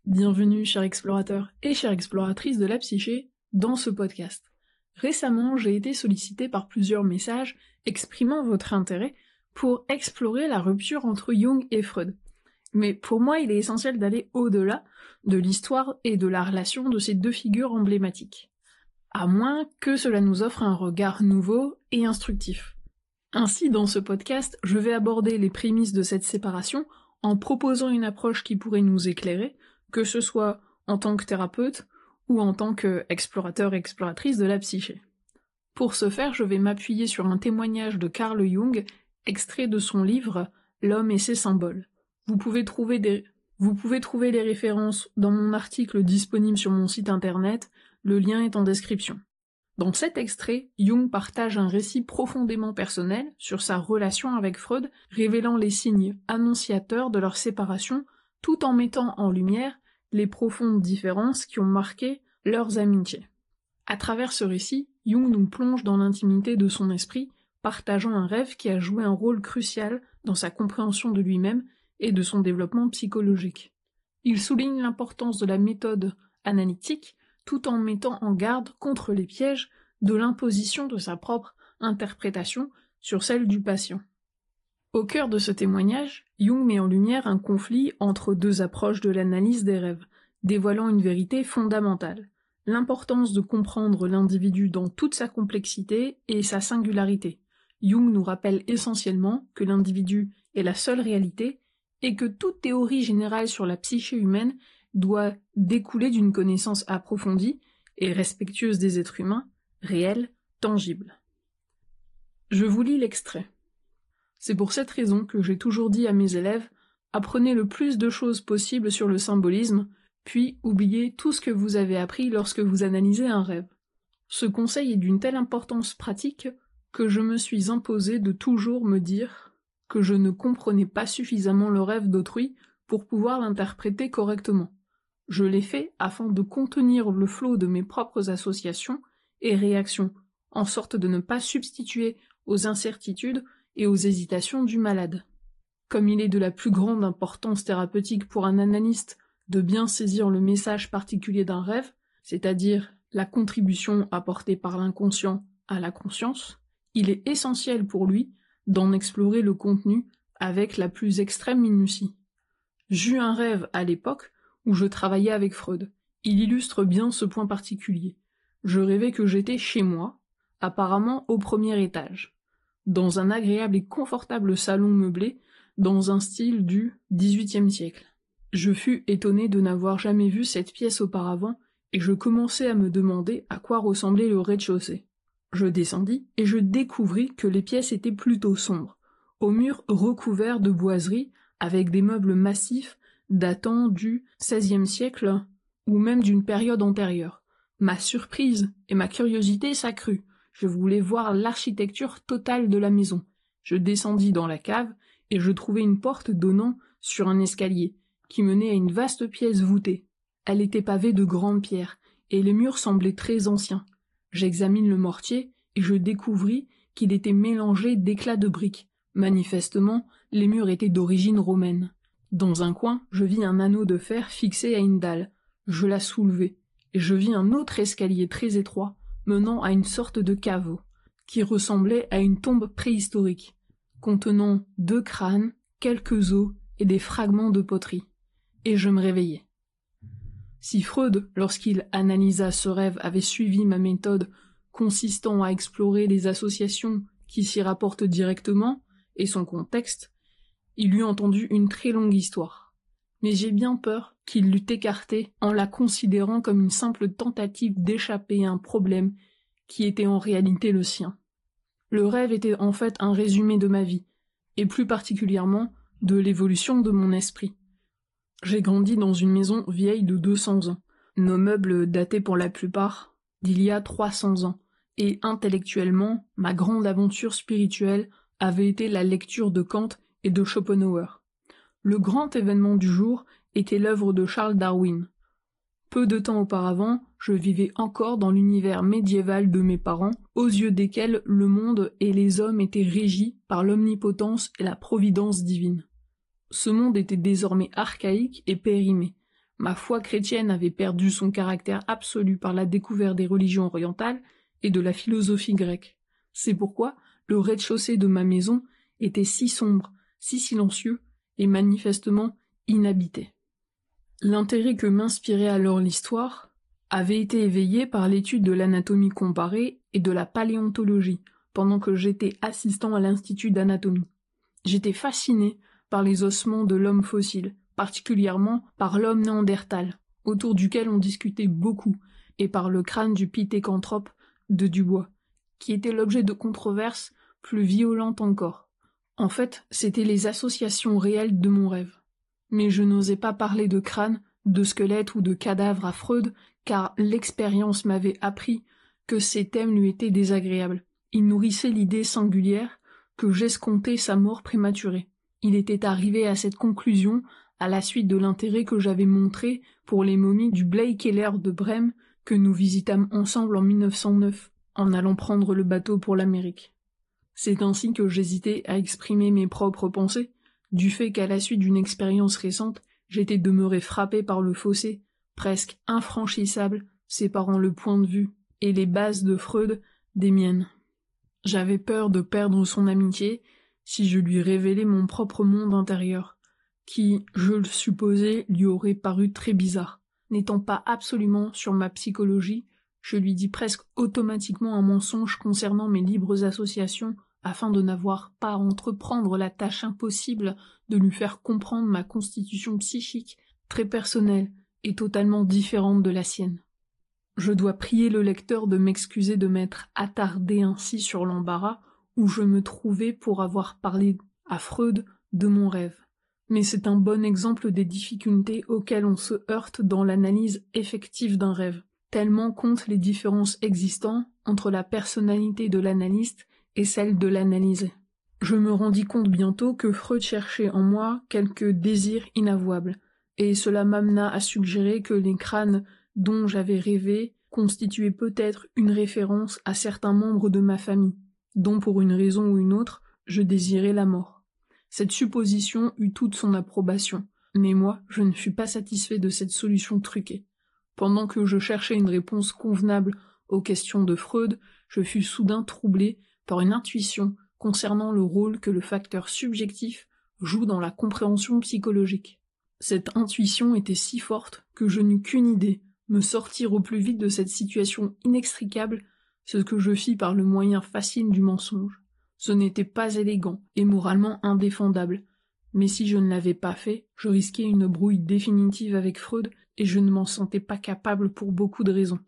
Bienvenue, chers explorateurs et chères exploratrices de la psyché, dans ce podcast. Récemment, j'ai été sollicité par plusieurs messages exprimant votre intérêt pour explorer la rupture entre Jung et Freud. Mais pour moi, il est essentiel d'aller au-delà de l'histoire et de la relation de ces deux figures emblématiques, à moins que cela nous offre un regard nouveau et instructif. Ainsi, dans ce podcast, je vais aborder les prémices de cette séparation en proposant une approche qui pourrait nous éclairer, que ce soit en tant que thérapeute ou en tant qu'explorateur et exploratrice de la psyché. Pour ce faire, je vais m'appuyer sur un témoignage de Carl Jung, extrait de son livre « L'homme et ses symboles ». Vous pouvez trouver les références dans mon article disponible sur mon site internet, le lien est en description. Dans cet extrait, Jung partage un récit profondément personnel sur sa relation avec Freud, révélant les signes annonciateurs de leur séparation, tout en mettant en lumière les profondes différences qui ont marqué leurs amitiés. À travers ce récit, Jung nous plonge dans l'intimité de son esprit, partageant un rêve qui a joué un rôle crucial dans sa compréhension de lui-même et de son développement psychologique. Il souligne l'importance de la méthode analytique, tout en mettant en garde contre les pièges de l'imposition de sa propre interprétation sur celle du patient. Au cœur de ce témoignage, Jung met en lumière un conflit entre deux approches de l'analyse des rêves, dévoilant une vérité fondamentale, l'importance de comprendre l'individu dans toute sa complexité et sa singularité. Jung nous rappelle essentiellement que l'individu est la seule réalité et que toute théorie générale sur la psyché humaine doit découler d'une connaissance approfondie et respectueuse des êtres humains, réels, tangibles. Je vous lis l'extrait. C'est pour cette raison que j'ai toujours dit à mes élèves, apprenez le plus de choses possible sur le symbolisme, puis oubliez tout ce que vous avez appris lorsque vous analysez un rêve. Ce conseil est d'une telle importance pratique que je me suis imposé de toujours me dire que je ne comprenais pas suffisamment le rêve d'autrui pour pouvoir l'interpréter correctement. Je l'ai fait afin de contenir le flot de mes propres associations et réactions, en sorte de ne pas substituer aux incertitudes et aux hésitations du malade. Comme il est de la plus grande importance thérapeutique pour un analyste de bien saisir le message particulier d'un rêve, c'est-à-dire la contribution apportée par l'inconscient à la conscience, il est essentiel pour lui d'en explorer le contenu avec la plus extrême minutie. J'eus un rêve à l'époque où je travaillais avec Freud. Il illustre bien ce point particulier. Je rêvais que j'étais chez moi, apparemment au premier étage, dans un agréable et confortable salon meublé, dans un style du XVIIIe siècle. Je fus étonné de n'avoir jamais vu cette pièce auparavant, et je commençai à me demander à quoi ressemblait le rez-de-chaussée. Je descendis, et je découvris que les pièces étaient plutôt sombres, aux murs recouverts de boiseries, avec des meubles massifs, datant du XVIe siècle, ou même d'une période antérieure. Ma surprise et ma curiosité s'accrut. Je voulais voir l'architecture totale de la maison. Je descendis dans la cave, et je trouvai une porte donnant sur un escalier, qui menait à une vaste pièce voûtée. Elle était pavée de grandes pierres, et les murs semblaient très anciens. J'examine le mortier, et je découvris qu'il était mélangé d'éclats de briques. Manifestement, les murs étaient d'origine romaine. Dans un coin, je vis un anneau de fer fixé à une dalle. Je la soulevai, et je vis un autre escalier très étroit, menant à une sorte de caveau, qui ressemblait à une tombe préhistorique, contenant 2 crânes, quelques os et des fragments de poterie. Et je me réveillai. Si Freud, lorsqu'il analysa ce rêve, avait suivi ma méthode consistant à explorer les associations qui s'y rapportent directement, et son contexte, il eût entendu une très longue histoire. Mais j'ai bien peur qu'il l'eût écartée en la considérant comme une simple tentative d'échapper à un problème qui était en réalité le sien. Le rêve était en fait un résumé de ma vie, et plus particulièrement de l'évolution de mon esprit. J'ai grandi dans une maison vieille de 200 ans. Nos meubles dataient pour la plupart d'il y a 300 ans, et intellectuellement, ma grande aventure spirituelle avait été la lecture de Kant et de Schopenhauer. Le grand événement du jour était l'œuvre de Charles Darwin. Peu de temps auparavant, je vivais encore dans l'univers médiéval de mes parents, aux yeux desquels le monde et les hommes étaient régis par l'omnipotence et la providence divine. Ce monde était désormais archaïque et périmé. Ma foi chrétienne avait perdu son caractère absolu par la découverte des religions orientales et de la philosophie grecque. C'est pourquoi le rez-de-chaussée de ma maison était si sombre, si silencieux et manifestement inhabité. L'intérêt que m'inspirait alors l'histoire avait été éveillé par l'étude de l'anatomie comparée et de la paléontologie, pendant que j'étais assistant à l'Institut d'anatomie. J'étais fasciné par les ossements de l'homme fossile, particulièrement par l'homme néandertal, autour duquel on discutait beaucoup, et par le crâne du pithécanthrope de Dubois, qui était l'objet de controverses plus violentes encore. En fait, c'étaient les associations réelles de mon rêve. Mais je n'osais pas parler de crâne, de squelette ou de cadavre à Freud, car l'expérience m'avait appris que ces thèmes lui étaient désagréables. Il nourrissait l'idée singulière que j'escomptais sa mort prématurée. Il était arrivé à cette conclusion à la suite de l'intérêt que j'avais montré pour les momies du Bleikeller de Brême que nous visitâmes ensemble en 1909, en allant prendre le bateau pour l'Amérique. C'est ainsi que j'hésitais à exprimer mes propres pensées, du fait qu'à la suite d'une expérience récente, j'étais demeuré frappé par le fossé, presque infranchissable, séparant le point de vue et les bases de Freud des miennes. J'avais peur de perdre son amitié si je lui révélais mon propre monde intérieur, qui, je le supposais, lui aurait paru très bizarre. N'étant pas absolument sur ma psychologie, je lui dis presque automatiquement un mensonge concernant mes libres associations afin de n'avoir pas à entreprendre la tâche impossible de lui faire comprendre ma constitution psychique très personnelle et totalement différente de la sienne. Je dois prier le lecteur de m'excuser de m'être attardé ainsi sur l'embarras où je me trouvais pour avoir parlé à Freud de mon rêve. Mais c'est un bon exemple des difficultés auxquelles on se heurte dans l'analyse effective d'un rêve, tellement comptent les différences existantes entre la personnalité de l'analyste et celle de l'analysé. Je me rendis compte bientôt que Freud cherchait en moi quelques désirs inavouables, et cela m'amena à suggérer que les crânes dont j'avais rêvé constituaient peut-être une référence à certains membres de ma famille, dont pour une raison ou une autre, je désirais la mort. Cette supposition eut toute son approbation, mais moi, je ne fus pas satisfait de cette solution truquée. Pendant que je cherchais une réponse convenable aux questions de Freud, je fus soudain troublé par une intuition concernant le rôle que le facteur subjectif joue dans la compréhension psychologique. Cette intuition était si forte que je n'eus qu'une idée, me sortir au plus vite de cette situation inextricable, ce que je fis par le moyen facile du mensonge. Ce n'était pas élégant et moralement indéfendable, mais si je ne l'avais pas fait, je risquais une brouille définitive avec Freud et je ne m'en sentais pas capable pour beaucoup de raisons.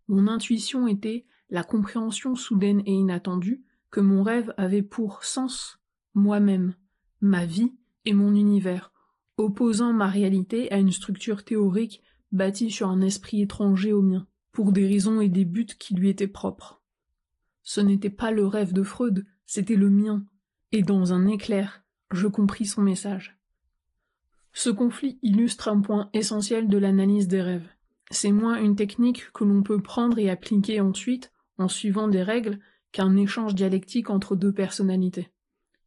Mon intuition était la compréhension soudaine et inattendue que mon rêve avait pour sens moi-même, ma vie et mon univers, opposant ma réalité à une structure théorique bâtie sur un esprit étranger au mien, pour des raisons et des buts qui lui étaient propres. Ce n'était pas le rêve de Freud, c'était le mien, et dans un éclair, je compris son message. Ce conflit illustre un point essentiel de l'analyse des rêves. C'est moins une technique que l'on peut prendre et appliquer ensuite, en suivant des règles, qu'un échange dialectique entre deux personnalités.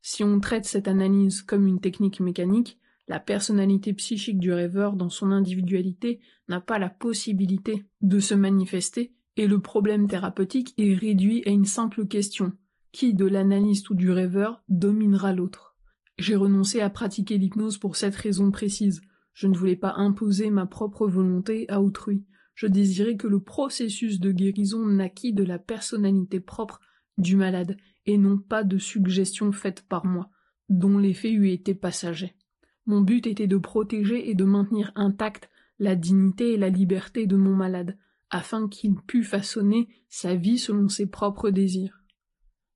Si on traite cette analyse comme une technique mécanique, la personnalité psychique du rêveur dans son individualité n'a pas la possibilité de se manifester et le problème thérapeutique est réduit à une simple question. Qui de l'analyste ou du rêveur dominera l'autre? J'ai renoncé à pratiquer l'hypnose pour cette raison précise. Je ne voulais pas imposer ma propre volonté à autrui. Je désirais que le processus de guérison naquît de la personnalité propre du malade, et non pas de suggestions faites par moi, dont l'effet eût été passager. Mon but était de protéger et de maintenir intacte la dignité et la liberté de mon malade, afin qu'il pût façonner sa vie selon ses propres désirs.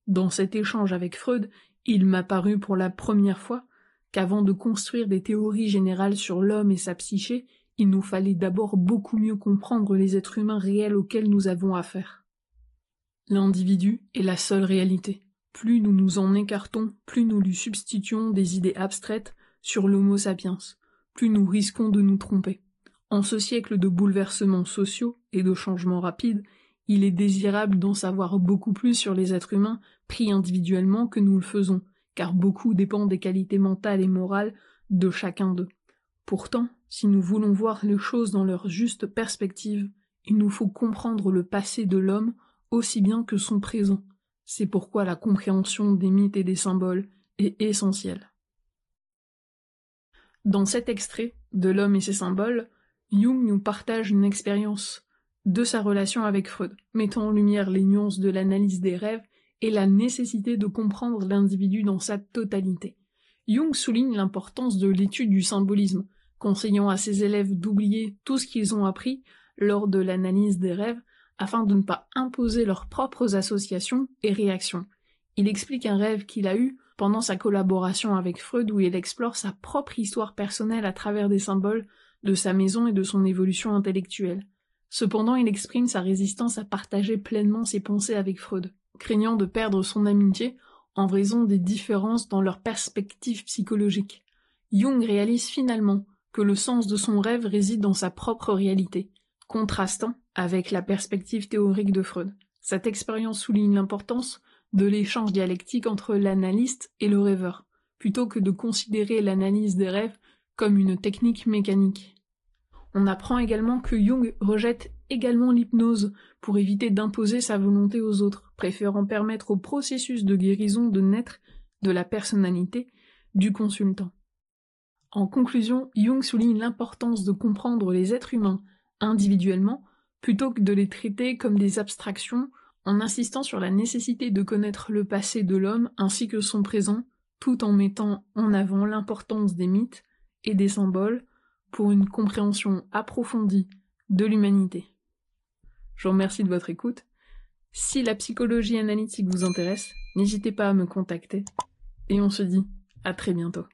Dans cet échange avec Freud, il m'apparut pour la première fois qu'avant de construire des théories générales sur l'homme et sa psyché, il nous fallait d'abord beaucoup mieux comprendre les êtres humains réels auxquels nous avons affaire. L'individu est la seule réalité. Plus nous nous en écartons, plus nous lui substituons des idées abstraites sur l'homo sapiens, plus nous risquons de nous tromper. En ce siècle de bouleversements sociaux et de changements rapides, il est désirable d'en savoir beaucoup plus sur les êtres humains pris individuellement que nous le faisons, car beaucoup dépend des qualités mentales et morales de chacun d'eux. Pourtant, si nous voulons voir les choses dans leur juste perspective, il nous faut comprendre le passé de l'homme aussi bien que son présent. C'est pourquoi la compréhension des mythes et des symboles est essentielle. Dans cet extrait de L'homme et ses symboles, Jung nous partage une expérience de sa relation avec Freud, mettant en lumière les nuances de l'analyse des rêves et la nécessité de comprendre l'individu dans sa totalité. Jung souligne l'importance de l'étude du symbolisme, conseillant à ses élèves d'oublier tout ce qu'ils ont appris lors de l'analyse des rêves afin de ne pas imposer leurs propres associations et réactions. Il explique un rêve qu'il a eu pendant sa collaboration avec Freud où il explore sa propre histoire personnelle à travers des symboles de sa maison et de son évolution intellectuelle. Cependant, il exprime sa résistance à partager pleinement ses pensées avec Freud, craignant de perdre son amitié en raison des différences dans leur perspective psychologique. Jung réalise finalement que le sens de son rêve réside dans sa propre réalité, contrastant avec la perspective théorique de Freud. Cette expérience souligne l'importance de l'échange dialectique entre l'analyste et le rêveur, plutôt que de considérer l'analyse des rêves comme une technique mécanique. On apprend également que Jung rejette également l'hypnose pour éviter d'imposer sa volonté aux autres, préférant permettre au processus de guérison de naître de la personnalité du consultant. En conclusion, Jung souligne l'importance de comprendre les êtres humains individuellement plutôt que de les traiter comme des abstractions, en insistant sur la nécessité de connaître le passé de l'homme ainsi que son présent, tout en mettant en avant l'importance des mythes et des symboles pour une compréhension approfondie de l'humanité. Je vous remercie de votre écoute. Si la psychologie analytique vous intéresse, n'hésitez pas à me contacter et on se dit à très bientôt.